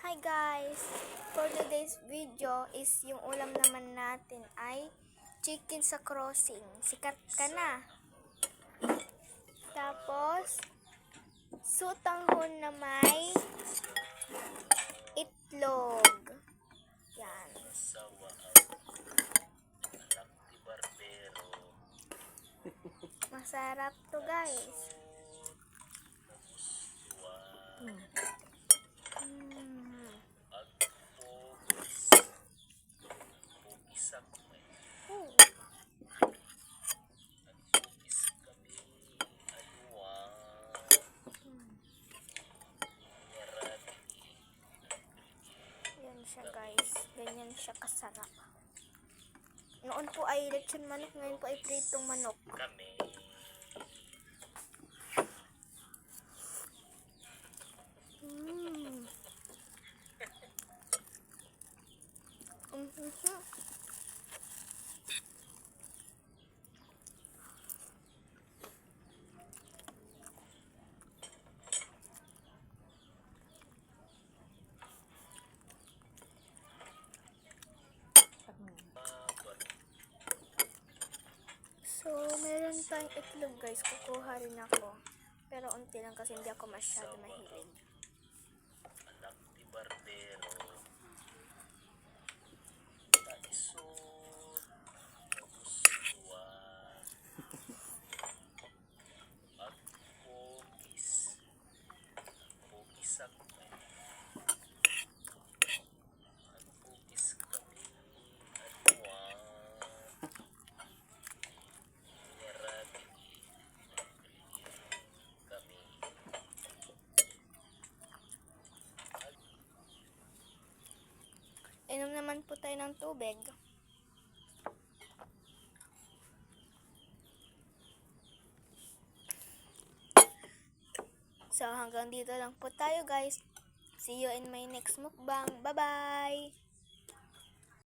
Hi guys! For today's video is yung ulam naman natin ay chicken sa crossing. Sikat ka na. Tapos, sutanghon na may itlog. Yan. Masarap to guys. Yan siya guys. Ganyan siya kasarap. Noon po ay lechon manok, ngayon po ay pritong manok. So, meron tayong itlog guys. Kukuha rin ako. Pero unti lang kasi hindi ako masyado mahilig. Inom naman po tayo ng tubig. So, hanggang dito lang po tayo guys. See you in my next mukbang. Bye-bye!